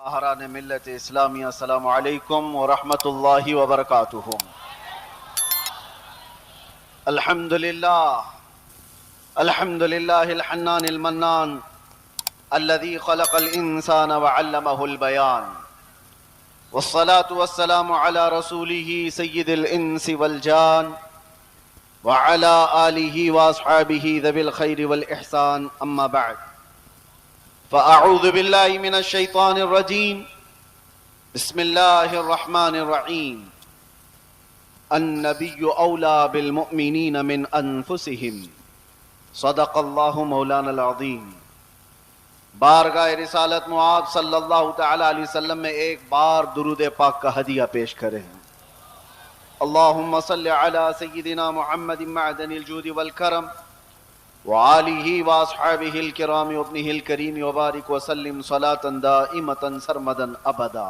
احران ملت اسلامیہ، السلام علیکم ورحمۃ اللہ وبرکاتہ۔ الحمدللہ الحنان المنان الذي خلق الانسان وعلمه البيان، والصلاة والسلام على رسوله سید الانس والجان وعلى آلہ واصحابہ ذوی الخیر والاحسان، اما بعد فأعوذ بالله من الشيطان الرجيم، بسم الله الرحمن الرحيم۔ النبي أولى بالمؤمنين من أنفسهم، صدق الله مولانا العظيم۔ بارگاہ رسالت معاذ صلی اللہ تعالی علیہ وسلم میں ایک بار درود پاک کا ہدیہ پیش کریں۔ اللہم صل علی سیدنا محمد معدن الجود والکرم وآلہ واصحابہ الکرام وابنہ الکریم وبارک وسلم صلاۃ دائمۃ سرمدا ابدا۔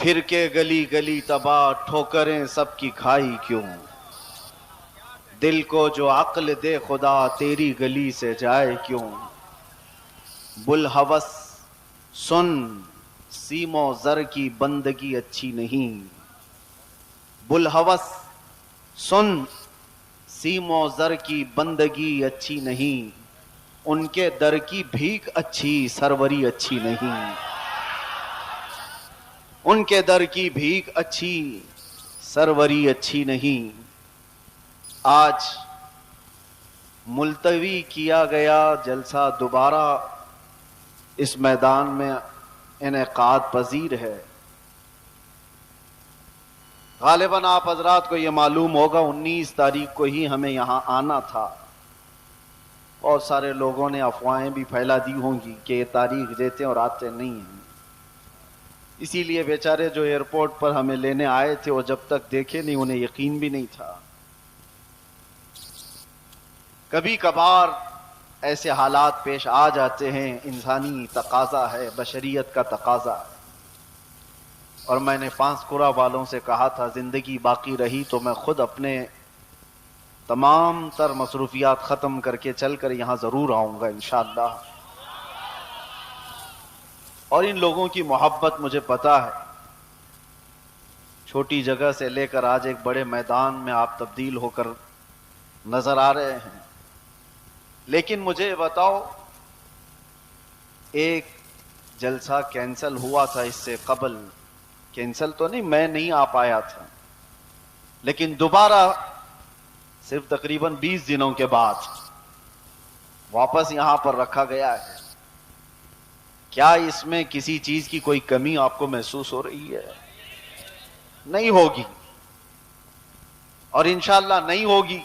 پھر کے گلی گلی تباہ، ٹھوکریں سب کی کھائی کیوں؟ دل کو جو عقل دے خدا، تیری گلی سے جائے کیوں؟ بلحوث سن، سیم و زر کی بندگی اچھی نہیں۔ بلحوث سن، سیم و زر کی بندگی اچھی نہیں، ان کے در کی بھیک اچھی، سروری اچھی نہیں۔ ان کے در کی بھیک اچھی، سروری اچھی نہیں۔ آج ملتوی کیا گیا جلسہ دوبارہ اس میدان میں انعقاد پذیر ہے۔ غالباً آپ حضرات کو یہ معلوم ہوگا 19 تاریخ کو ہی ہمیں یہاں آنا تھا۔ بہت سارے لوگوں نے افواہیں بھی پھیلا دی ہوں گی کہ یہ تاریخ دیتے اور آتے نہیں ہیں، اسی لیے بیچارے جو ایئرپورٹ پر ہمیں لینے آئے تھے وہ جب تک دیکھے نہیں انہیں یقین بھی نہیں تھا۔ کبھی کبھار ایسے حالات پیش آ جاتے ہیں، انسانی تقاضا ہے، بشریت کا تقاضا ہے۔ اور میں نے پانسکورہ والوں سے کہا تھا زندگی باقی رہی تو میں خود اپنے تمام تر مصروفیات ختم کر کے چل کر یہاں ضرور آؤں گا انشاءاللہ۔ اور ان لوگوں کی محبت مجھے پتا ہے، چھوٹی جگہ سے لے کر آج ایک بڑے میدان میں آپ تبدیل ہو کر نظر آ رہے ہیں۔ لیکن مجھے بتاؤ، ایک جلسہ کینسل ہوا تھا اس سے قبل، کینسل تو نہیں، میں نہیں آ پایا تھا، لیکن دوبارہ صرف تقریباً 20 دنوں کے بعد واپس یہاں پر رکھا گیا ہے۔ کیا اس میں کسی چیز کی کوئی کمی آپ کو محسوس ہو رہی ہے؟ نہیں ہوگی، اور انشاءاللہ نہیں ہوگی،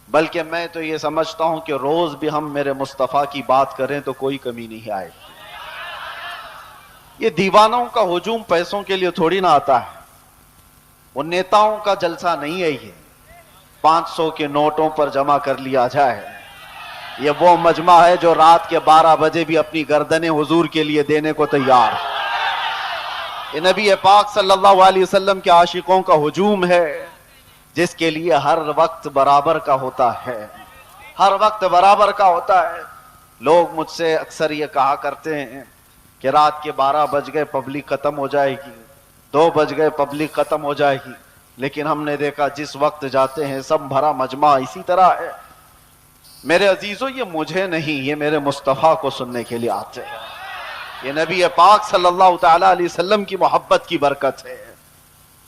بلکہ میں تو یہ سمجھتا ہوں کہ روز بھی ہم میرے مصطفیٰ کی بات کریں تو کوئی کمی نہیں آئے گی۔ یہ دیوانوں کا ہجوم پیسوں کے لیے تھوڑی نہ آتا ہے، وہ نیتاؤں کا جلسہ نہیں ہے، یہ 500 کے نوٹوں پر جمع کر لیا جائے۔ یہ وہ مجمع ہے جو رات کے 12 بجے بھی اپنی گردنیں حضور کے لیے دینے کو تیار ہے۔ یہ نبی پاک صلی اللہ علیہ وسلم کے عاشقوں کا ہجوم ہے، جس کے لیے ہر وقت برابر کا ہوتا ہے، ہر وقت برابر کا ہوتا ہے۔ لوگ مجھ سے اکثر یہ کہا کرتے ہیں کہ رات کے 12 بج گئے پبلک ختم ہو جائے گی، 2 بج گئے پبلک ختم ہو جائے گی، لیکن ہم نے دیکھا جس وقت جاتے ہیں سب بھرا مجمع اسی طرح ہے۔ میرے عزیزو، یہ مجھے نہیں، یہ میرے مصطفیٰ کو سننے کے لیے آتے ہیں۔ یہ نبی پاک صلی اللہ تعالی علیہ وسلم کی محبت کی برکت ہے،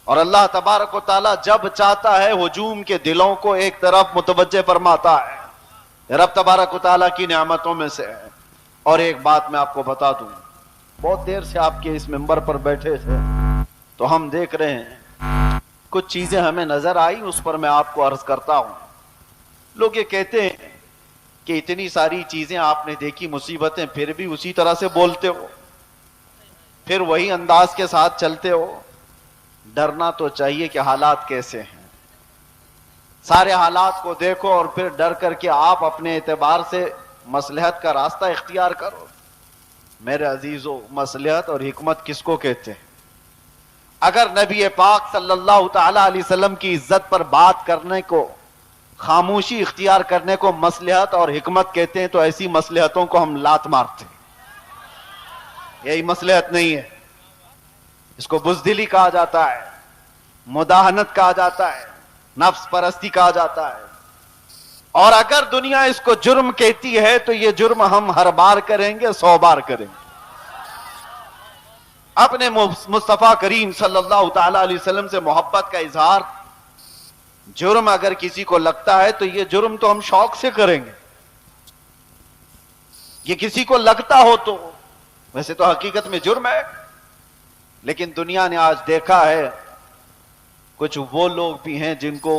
اور اللہ تبارک و تعالی جب چاہتا ہے ہجوم کے دلوں کو ایک طرف متوجہ فرماتا ہے، رب تبارک و تعالی کی نعمتوں میں سے ہے۔ اور ایک بات میں آپ کو بتا دوں، بہت دیر سے آپ کے اس منبر پر بیٹھے تھے تو ہم دیکھ رہے ہیں کچھ چیزیں ہمیں نظر آئی، اس پر میں آپ کو عرض کرتا ہوں۔ لوگ یہ کہتے ہیں کہ اتنی ساری چیزیں آپ نے دیکھی، مصیبتیں، پھر بھی اسی طرح سے بولتے ہو، پھر وہی انداز کے ساتھ چلتے ہو۔ ڈرنا تو چاہیے کہ حالات کیسے ہیں، سارے حالات کو دیکھو اور پھر ڈر کر کے آپ اپنے اعتبار سے مصلحت کا راستہ اختیار کرو۔ میرے عزیزو، مصلحت اور حکمت کس کو کہتے ہیں؟ اگر نبی پاک صلی اللہ تعالی علیہ وسلم کی عزت پر بات کرنے کو خاموشی اختیار کرنے کو مصلحت اور حکمت کہتے ہیں تو ایسی مصلحتوں کو ہم لات مارتے ہیں. یہی مصلحت نہیں ہے. اس کو بزدلی کہا جاتا ہے, مداہنت کہا جاتا ہے, نفس پرستی کہا جاتا ہے. اور اگر دنیا اس کو جرم کہتی ہے تو یہ جرم ہم ہر بار کریں گے, 100 بار کریں گے. اپنے مصطفیٰ کریم صلی اللہ تعالی علیہ وسلم سے محبت کا اظہار جرم اگر کسی کو لگتا ہے تو یہ جرم تو ہم شوق سے کریں گے. یہ کسی کو لگتا ہو تو ویسے تو حقیقت میں جرم ہے. لیکن دنیا نے آج دیکھا ہے کچھ وہ لوگ بھی ہیں جن کو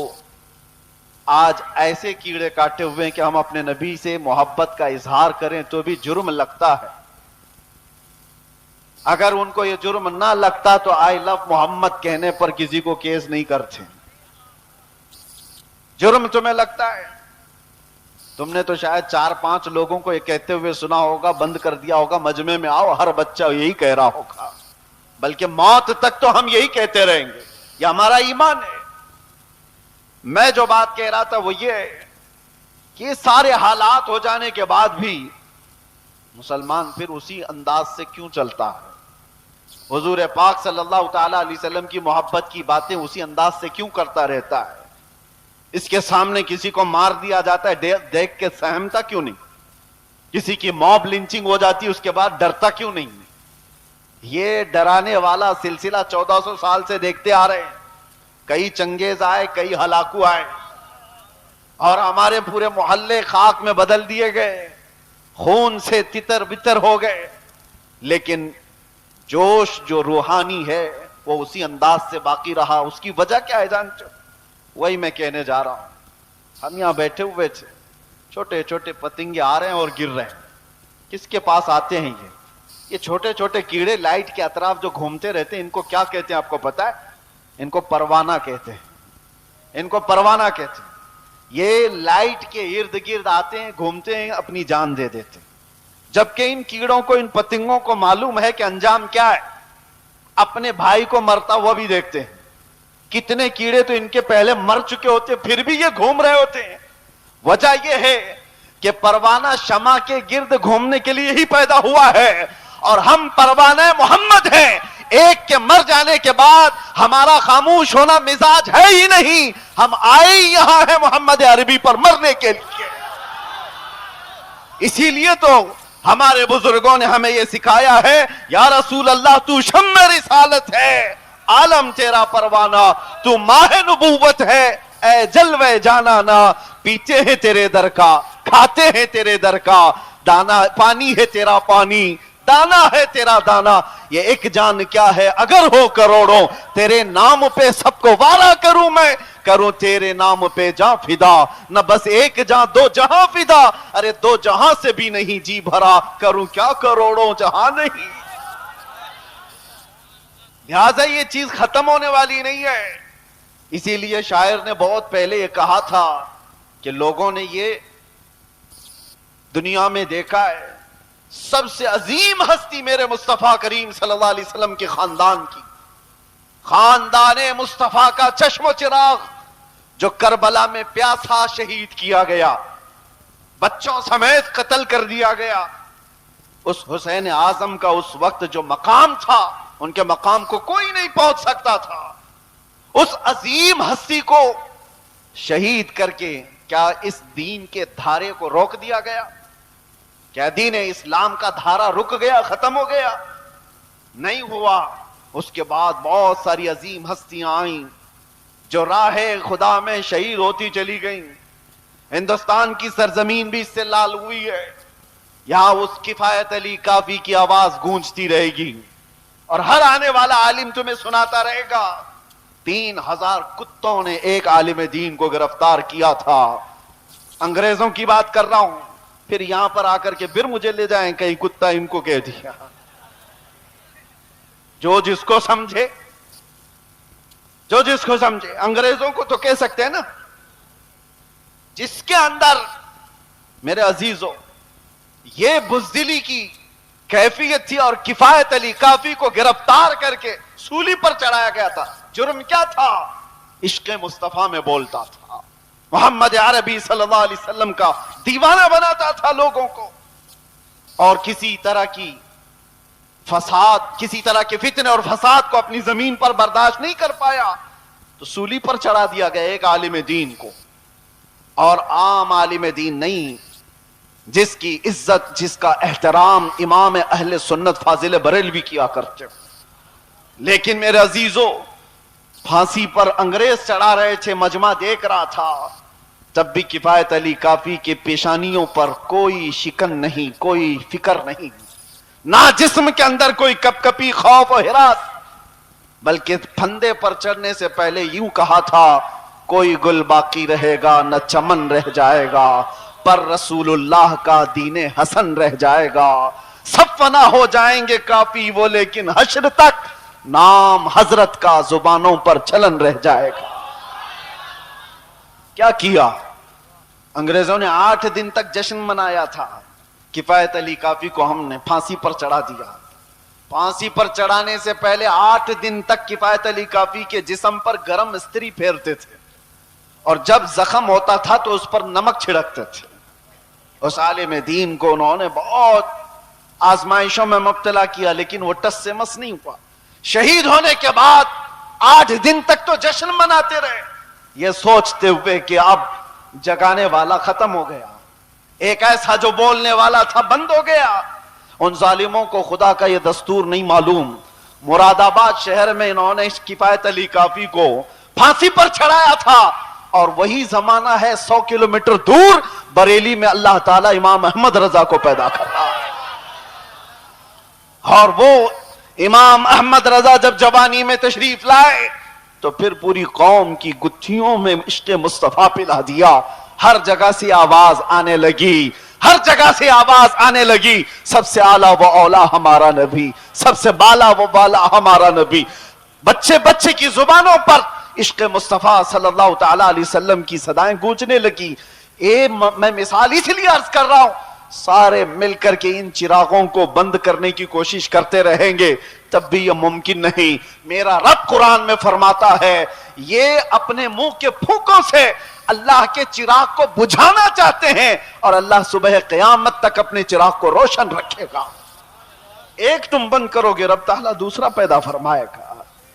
آج ایسے کیڑے کاٹے ہوئے ہیں کہ ہم اپنے نبی سے محبت کا اظہار کریں تو بھی جرم لگتا ہے. اگر ان کو یہ جرم نہ لگتا تو آئی لو محمد کہنے پر کسی کو کیس نہیں کرتے. جرم تمہیں لگتا ہے. تم نے تو شاید 4-5 لوگوں کو یہ کہتے ہوئے سنا ہوگا, بند کر دیا ہوگا, مجمع میں آؤ, ہر بچہ یہی کہہ رہا ہوگا, بلکہ موت تک تو ہم یہی کہتے رہیں گے. یہ ہمارا ایمان ہے. میں جو بات کہہ رہا تھا وہ یہ ہے کہ یہ سارے حالات ہو جانے کے بعد بھی مسلمان پھر اسی انداز سے کیوں چلتا ہے؟ حضور پاک صلی اللہ تعالی علیہ وسلم کی محبت کی باتیں اسی انداز سے کیوں کرتا رہتا ہے؟ اس کے سامنے کسی کو مار دیا جاتا ہے, دیکھ کے سہمتا کیوں نہیں؟ کسی کی موب لنچنگ ہو جاتی ہے اس کے بعد ڈرتا کیوں نہیں؟ یہ ڈرانے والا سلسلہ 1400 سال سے دیکھتے آ رہے ہیں. کئی چنگیز آئے, کئی ہلاکو آئے, اور ہمارے پورے محلے خاک میں بدل دیے گئے, خون سے تتر بتر ہو گئے. لیکن جوش جو روحانی ہے وہ اسی انداز سے باقی رہا. اس کی وجہ کیا ہے جانتے ہو؟ وہی میں کہنے جا رہا ہوں. ہم یہاں بیٹھے ہوئے تھے, چھوٹے چھوٹے پتنگے آ رہے ہیں اور گر رہے ہیں. کس کے پاس آتے ہیں یہ چھوٹے چھوٹے کیڑے لائٹ کے اطراف جو گھومتے رہتے ہیں, ان کو کیا کہتے ہیں آپ کو پتا ہے؟ ان کو پروانہ کہتے ہیں. ان کو پروانہ کہتے ہیں. یہ لائٹ کے ارد گرد آتے ہیں, گھومتے ہیں, اپنی جان دے دیتے ہیں. جبکہ ان کیڑوں کو, ان پتنگوں کو معلوم ہے کہ انجام کیا ہے. اپنے بھائی کو مرتا ہوا بھی دیکھتے ہیں. کتنے کیڑے تو ان کے پہلے مر چکے ہوتے, پھر بھی یہ گھوم رہے ہوتے ہیں. وجہ یہ ہے کہ پروانہ شمع کے گرد گھومنے کے لیے ہی پیدا ہوا ہے, اور ہم پروانہ محمد ہیں. ایک کے مر جانے کے بعد ہمارا خاموش ہونا مزاج ہے ہی نہیں. ہم آئے ہی یہاں ہیں محمد عربی پر مرنے کے لیے. اسی لیے تو ہمارے بزرگوں نے ہمیں یہ سکھایا ہے, یا رسول اللہ تو شمع رسالت ہے, عالم تیرا پروانہ, تو ماہ نبوت ہے, اے جلوے جانانا. پیتے ہیں تیرے در کا, کھاتے ہیں تیرے در کا, دانا پانی ہے تیرا پانی, دانا ہے تیرا دانا. یہ ایک جان کیا ہے اگر ہو کروڑوں, تیرے نام پہ سب کو وارا کروں میں, کروں تیرے نام پہ جاں فدا. نہ بس ایک جاں 2 جہاں فدا, ارے 2 جہاں سے بھی نہیں جی بھرا, کروں کیا کروڑوں جہاں نہیں. لہذا یہ چیز ختم ہونے والی نہیں ہے. اسی لیے شاعر نے بہت پہلے یہ کہا تھا کہ لوگوں نے یہ دنیا میں دیکھا ہے, سب سے عظیم ہستی میرے مصطفیٰ کریم صلی اللہ علیہ وسلم کے خاندان کی, خاندان مصطفیٰ کا چشم و چراغ, جو کربلا میں پیاسا شہید کیا گیا, بچوں سمیت قتل کر دیا گیا. اس حسین اعظم کا اس وقت جو مقام تھا, ان کے مقام کو کوئی نہیں پہنچ سکتا تھا. اس عظیم ہستی کو شہید کر کے کیا اس دین کے دھارے کو روک دیا گیا؟ کیا دین اسلام کا دھارا رک گیا, ختم ہو گیا؟ نہیں ہوا. اس کے بعد بہت ساری عظیم ہستیاں آئیں جو راہ خدا میں شہید ہوتی چلی گئیں. ہندوستان کی سرزمین بھی اس سے لال ہوئی ہے. یہاں اس کفایت علی کافی کی آواز گونجتی رہے گی, اور ہر آنے والا عالم تمہیں سناتا رہے گا 3000 کتوں نے ایک عالم دین کو گرفتار کیا تھا. انگریزوں کی بات کر رہا ہوں. پھر یہاں پر آ کر کے پھر مجھے لے جائیں کہیں کتا ان کو کہہ دیا. جو جس کو سمجھے, جو جس کو سمجھے. انگریزوں کو تو کہہ سکتے ہیں نا. جس کے اندر میرے عزیزوں یہ بزدلی کی کیفیت تھی, اور کفایت علی کافی کو گرفتار کر کے سولی پر چڑھایا گیا تھا. جرم کیا تھا؟ عشق مصطفیٰ میں بولتا تھا, محمد عربی صلی اللہ علیہ وسلم کا دیوانہ بناتا تھا لوگوں کو، اور کسی طرح کی فساد، کسی طرح کے فتنے اور فساد کو اپنی زمین پر برداشت نہیں کر پایا تو سولی پر چڑھا دیا گیا ایک عالم دین کو، اور عام عالم دین نہیں، جس کی عزت، جس کا احترام امام اہل سنت فاضل بریلوی کیا کرتے۔ لیکن میرے عزیزو، پھانسی پر انگریز چڑھا رہے تھے، مجمع دیکھ رہا تھا، تب بھی کفایت علی کافی کے پیشانیوں پر کوئی شکن نہیں، کوئی فکر نہیں، نہ جسم کے اندر کوئی کپ کپی، خوف و ہراس، بلکہ پھندے پر چڑھنے سے پہلے یوں کہا تھا، کوئی گل باقی رہے گا نہ چمن رہ جائے گا، پر رسول اللہ کا دین حسن رہ جائے گا، سب فنا ہو جائیں گے کافی وہ، لیکن حشر تک نام حضرت کا زبانوں پر چلن رہ جائے گا۔ کیا کیا؟ انگریزوں نے 8 دن تک جشن منایا تھا، کفایت علی کافی کو ہم نے پھانسی پر چڑھا دیا۔ پھانسی پر چڑھانے سے پہلے 8 دن تک کفایت علی کافی کے جسم پر گرم استری پھیرتے تھے، اور جب زخم ہوتا تھا تو اس پر نمک چھڑکتے تھے۔ اس عالم دین کو انہوں نے بہت آزمائشوں میں مبتلا کیا، لیکن وہ ٹس سے مس نہیں ہوا۔ شہید ہونے کے بعد 8 دن تک تو جشن مناتے رہے، یہ سوچتے ہوئے کہ اب جگانے والا ختم ہو گیا، ایک ایسا جو بولنے والا تھا بند ہو گیا۔ ان ظالموں کو خدا کا یہ دستور نہیں معلوم، مراد آباد شہر میں انہوں نے کفایت علی کافی کو پھانسی پر چڑھایا تھا، اور وہی زمانہ ہے 100 کلومیٹر دور بریلی میں اللہ تعالیٰ امام احمد رضا کو پیدا کر رہا ہے۔ اور وہ امام احمد رضا جب جوانی میں تشریف لائے تو پھر پوری قوم کی گتھیوں میں عشق مصطفیٰ پلا دیا، ہر جگہ سے آواز آنے لگی، ہر جگہ سے آواز آنے لگی، سب سے اعلیٰ و اولا ہمارا نبی، سب سے بالا و بالا ہمارا نبی۔ بچے بچے کی زبانوں پر عشق مصطفیٰ صلی اللہ تعالی علیہ وسلم کی صدائیں گونجنے لگی۔ میں مثال اس لیے عرض کر رہا ہوں، سارے مل کر کے ان چراغوں کو بند کرنے کی کوشش کرتے رہیں گے تب بھی یہ ممکن نہیں۔ میرا رب قرآن میں فرماتا ہے، یہ اپنے منہ کے پھونکوں سے اللہ کے چراغ کو بجھانا چاہتے ہیں، اور اللہ صبح قیامت تک اپنے چراغ کو روشن رکھے گا۔ ایک تم بند کرو گے، رب تعالیٰ دوسرا پیدا فرمائے گا،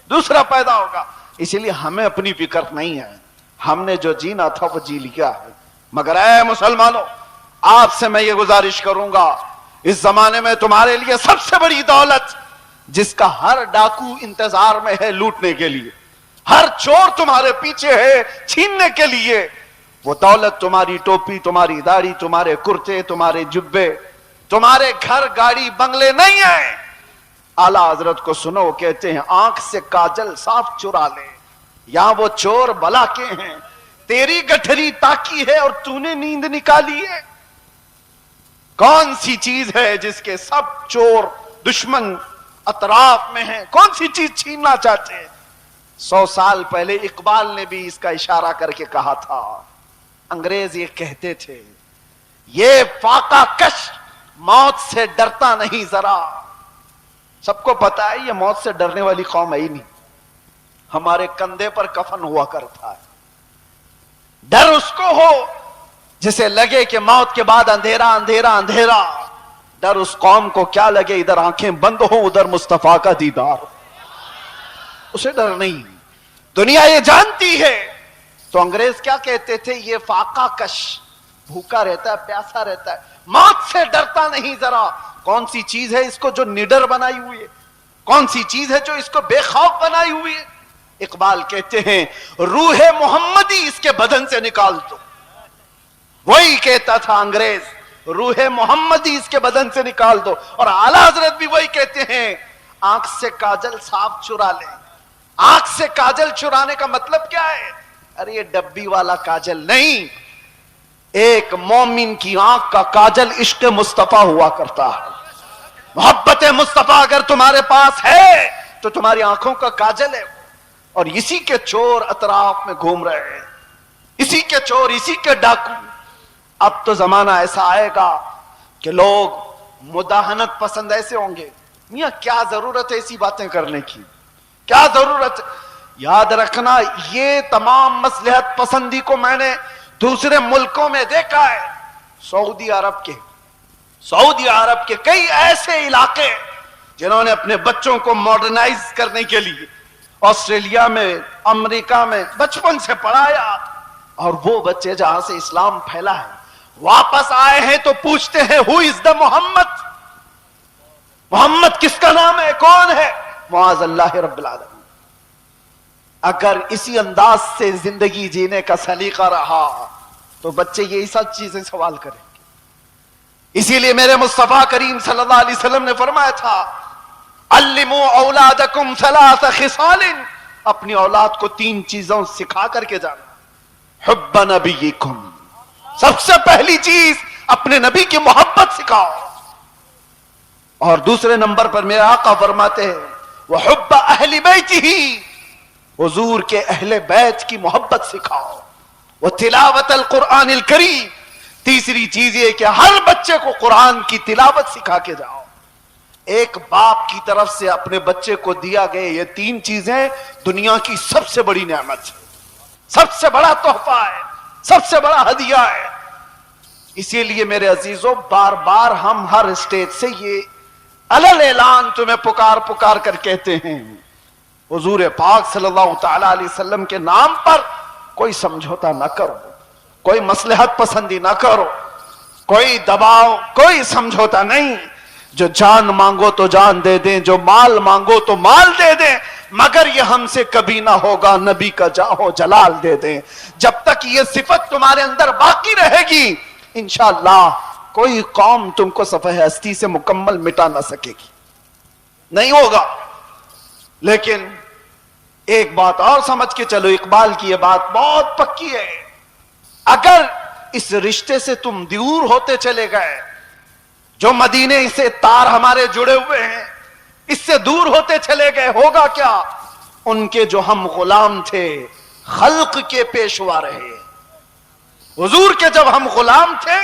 دوسرا پیدا ہوگا۔ اسی لیے ہمیں اپنی فکر نہیں ہے، ہم نے جو جینا تھا وہ جی لیا ہے۔ مگر اے مسلمانوں، آپ سے میں یہ گزارش کروں گا، اس زمانے میں تمہارے لیے سب سے بڑی دولت جس کا ہر ڈاکو انتظار میں ہے لوٹنے کے لیے، ہر چور تمہارے پیچھے ہے چھیننے کے لیے، وہ دولت تمہاری ٹوپی، تمہاری داڑھی، تمہارے کرتے، تمہارے جبے، تمہارے گھر گاڑی بنگلے نہیں ہیں۔ اعلیٰ حضرت کو سنو، کہتے ہیں آنکھ سے کاجل صاف چرا لے، یہاں وہ چور بلا کے ہیں، تیری گٹھری تاکی ہے اور تو نے نیند نکالی ہے۔ کون سی چیز ہے جس کے سب چور دشمن اطراف میں ہیں؟ کون سی چیز چھیننا چاہتے ہیں؟ 100 سال پہلے اقبال نے بھی اس کا اشارہ کر کے کہا تھا، انگریز یہ کہتے تھے، یہ فاقہ کش موت سے ڈرتا نہیں ذرا۔ سب کو پتا ہے یہ موت سے ڈرنے والی قوم ہے ہی نہیں، ہمارے کندھے پر کفن ہوا کرتا ہے۔ ڈر اس کو ہو جسے لگے کہ موت کے بعد اندھیرا اندھیرا اندھیرا، ڈر اس قوم کو کیا لگے ادھر آنکھیں بند ہوں ادھر مصطفیٰ کا دیدار، اسے ڈر نہیں۔ دنیا یہ جانتی ہے، تو انگریز کیا کہتے تھے، یہ فاقہ کش، بھوکا رہتا ہے، پیاسا رہتا ہے، موت سے ڈرتا نہیں ذرا۔ کون سی چیز ہے اس کو جو نڈر بنائی ہوئی ہے؟ کون سی چیز ہے جو اس کو بے خوف بنائی ہوئی ہے؟ اقبال کہتے ہیں، روح محمدی اس کے بدن سے نکال دو۔ وہی کہتا تھا انگریز، روح محمدی اس کے بدن سے نکال دو۔ اور اعلیٰ حضرت بھی وہی کہتے ہیں، آنکھ سے کاجل صاف چرا لیں۔ آنکھ سے کاجل چرانے کا مطلب کیا ہے؟ ارے یہ ڈبی والا کاجل نہیں، ایک مومن کی آنکھ کا کاجل عشق مصطفیٰ ہوا کرتا ہے۔ محبت مصطفیٰ اگر تمہارے پاس ہے تو تمہاری آنکھوں کا کاجل ہے، اور اسی کے چور اطراف میں گھوم رہے ہیں، اسی کے چور، اسی کے ڈاکو۔ اب تو زمانہ ایسا آئے گا کہ لوگ مداہنت پسند ایسے ہوں گے، میاں کیا ضرورت ہے ایسی باتیں کرنے کی، کیا ضرورت ہے؟ یاد رکھنا، یہ تمام مصلحت پسندی کو میں نے دوسرے ملکوں میں دیکھا ہے، سعودی عرب کے کئی ایسے علاقے جنہوں نے اپنے بچوں کو ماڈرنائز کرنے کے لیے آسٹریلیا میں، امریکہ میں بچپن سے پڑھایا، اور وہ بچے جہاں سے اسلام پھیلا ہے واپس آئے ہیں تو پوچھتے ہیں ہو از دا محمد کس کا نام ہے، کون ہے؟ معاذ اللہ رب العالمین۔ اگر اسی انداز سے زندگی جینے کا سلیقہ رہا تو بچے یہی سب چیزیں سوال کریں گے۔ اسی لیے میرے مصطفیٰ کریم صلی اللہ علیہ وسلم نے فرمایا تھا علموا اولادکم ثلاث خصال، اپنی اولاد کو 3 چیزوں سکھا کر کے جانا۔ حب نبیکم، سب سے پہلی چیز اپنے نبی کی محبت سکھاؤ، اور دوسرے نمبر پر میرے آقا فرماتے ہیں وحب اہل بیتہ، حضور کے اہل بیت کی محبت سکھاؤ، وتلاوت القرآن الکریم، تیسری چیز یہ کہ ہر بچے کو قرآن کی تلاوت سکھا کے جاؤ۔ ایک باپ کی طرف سے اپنے بچے کو دیا گئے یہ 3 چیزیں دنیا کی سب سے بڑی نعمت ہے، سب سے بڑا تحفہ ہے، سب سے بڑا ہدیہ ہے۔ اسی لیے میرے عزیزوں بار بار ہم ہر اسٹیج سے یہ علل اعلان تمہیں پکار کر کہتے ہیں، حضور پاک صلی اللہ تعالی علیہ وسلم کے نام پر کوئی سمجھوتا نہ کرو، کوئی مصلحت پسندی نہ کرو، کوئی دباؤ، کوئی سمجھوتا نہیں۔ جو جان مانگو تو جان دے دیں، جو مال مانگو تو مال دے دیں، مگر یہ ہم سے کبھی نہ ہوگا نبی کا جاہو جلال دے دیں۔ جب تک یہ صفت تمہارے اندر باقی رہے گی انشاءاللہ کوئی قوم تم کو صفحہ ہستی سے مکمل مٹا نہ سکے گی، نہیں ہوگا۔ لیکن ایک بات اور سمجھ کے چلو، اقبال کی یہ بات بہت پکی ہے، اگر اس رشتے سے تم دور ہوتے چلے گئے، جو مدینے سے تار ہمارے جڑے ہوئے ہیں اس سے دور ہوتے چلے گئے، ہوگا کیا؟ ان کے جو ہم غلام تھے خلق کے پیشوا رہے۔ حضور کے جب ہم غلام تھے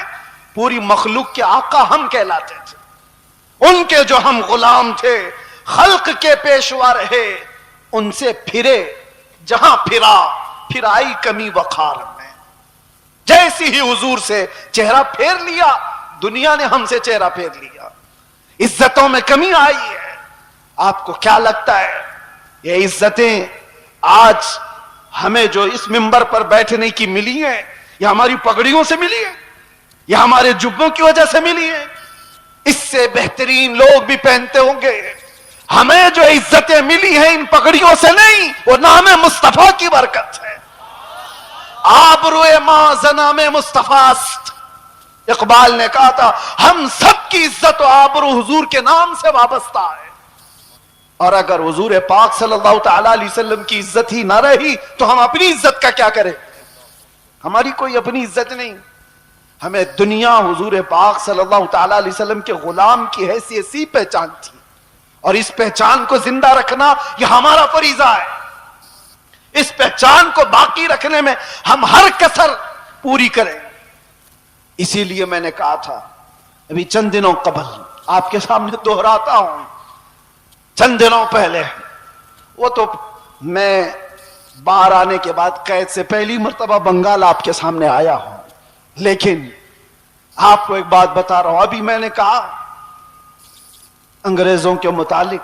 پوری مخلوق کے آقا ہم کہلاتے تھے، ان کے جو ہم غلام تھے خلق کے پیشوا رہے، ان سے پھرے جہاں پھر آئی کمی وقار میں۔ جیسی ہی حضور سے چہرہ پھیر لیا دنیا نے ہم سے چہرہ پھیر لیا، عزتوں میں کمی آئی ہے۔ آپ کو کیا لگتا ہے یہ عزتیں آج ہمیں جو اس منبر پر بیٹھنے کی ملی ہیں یہ ہماری پگڑیوں سے ملی ہیں، یہ ہمارے جبوں کی وجہ سے ملی ہیں؟ اس سے بہترین لوگ بھی پہنتے ہوں گے۔ ہمیں جو عزتیں ملی ہیں ان پگڑیوں سے نہیں، وہ نام مصطفیٰ کی برکت ہے۔ آبروئے ماں زنام مصطفیٰ است، اقبال نے کہا تھا ہم سب کی عزت و آبرو حضور کے نام سے وابستہ ہے، اور اگر حضور پاک صلی اللہ تعالی علیہ وسلم کی عزت ہی نہ رہی تو ہم اپنی عزت کا کیا کریں؟ ہماری کوئی اپنی عزت نہیں۔ ہمیں دنیا حضور پاک صلی اللہ تعالی علیہ وسلم کے غلام کی حیثیت سی پہچان تھی، اور اس پہچان کو زندہ رکھنا یہ ہمارا فریضہ ہے۔ اس پہچان کو باقی رکھنے میں ہم ہر کسر پوری کریں۔ اسی لیے میں نے کہا تھا ابھی چند دنوں قبل، آپ کے سامنے دہراتا ہوں، چند دنوں پہلے، وہ تو میں باہر آنے کے بعد قید سے پہلی مرتبہ بنگال آپ کے سامنے آیا ہوں، لیکن آپ کو ایک بات بتا رہا ہوں۔ ابھی میں نے کہا انگریزوں کے متعلق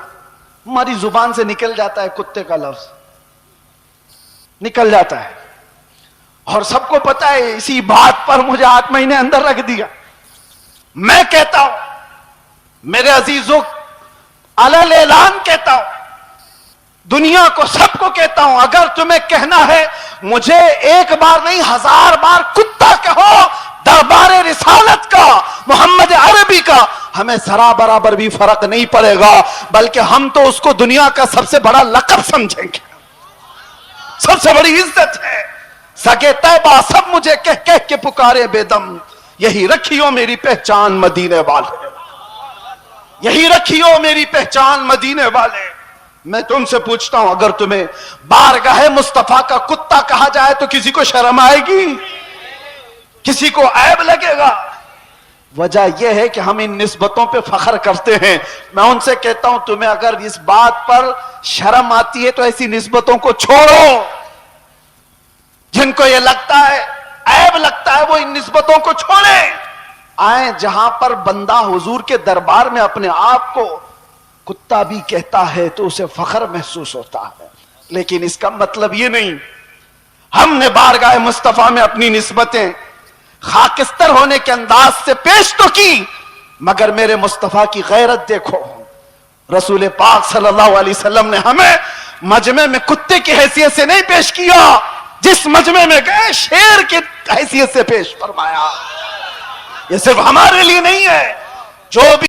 ہماری زبان سے نکل جاتا ہے کتے کا لفظ، نکل جاتا ہے، اور سب کو پتا ہے، اسی بات پر مجھے 8 مہینے اندر رکھ دیا۔ میں کہتا ہوں میرے عزیزوں، علل اعلان کہتا ہوں، دنیا کو سب کو کہتا ہوں، اگر تمہیں کہنا ہے مجھے 1 بار نہیں 1000 بار کتا کہو دربار رسالت کا، محمد عربی کا، ہمیں ذرا برابر بھی فرق نہیں پڑے گا، بلکہ ہم تو اس کو دنیا کا سب سے بڑا لقب سمجھیں گے، سب سے بڑی عزت ہے۔ سگے طیبہ سب مجھے کہہ کہہ کے پکارے بے دم، یہی رکھیو میری پہچان مدینے والے، یہی رکھیو میری پہچان مدینے والے۔ میں تم سے پوچھتا ہوں اگر تمہیں بارگاہ مصطفیٰ کا کتا کہا جائے تو کسی کو شرم آئے گی؟ کسی کو عیب لگے گا؟ وجہ یہ ہے کہ ہم ان نسبتوں پہ فخر کرتے ہیں۔ میں ان سے کہتا ہوں تمہیں اگر اس بات پر شرم آتی ہے تو ایسی نسبتوں کو چھوڑو۔ جن کو یہ لگتا ہے عیب لگتا ہے وہ ان نسبتوں کو چھوڑیں. آئیں جہاں پر بندہ حضور کے دربار میں اپنے آپ کو کتا بھی کہتا ہے تو اسے فخر محسوس ہوتا ہے. لیکن اس کا مطلب یہ نہیں. ہم نے بارگاہ مصطفیٰ میں اپنی نسبتیں خاکستر ہونے کے انداز سے پیش تو کی, مگر میرے مصطفیٰ کی غیرت دیکھو. رسول پاک صلی اللہ علیہ وسلم نے ہمیں مجمع میں کتے کی حیثیت سے نہیں پیش کیا, جس مجمع میں گئے شیر کی حیثیت سے پیش فرمایا. یہ صرف ہمارے لیے نہیں ہے, جو بھی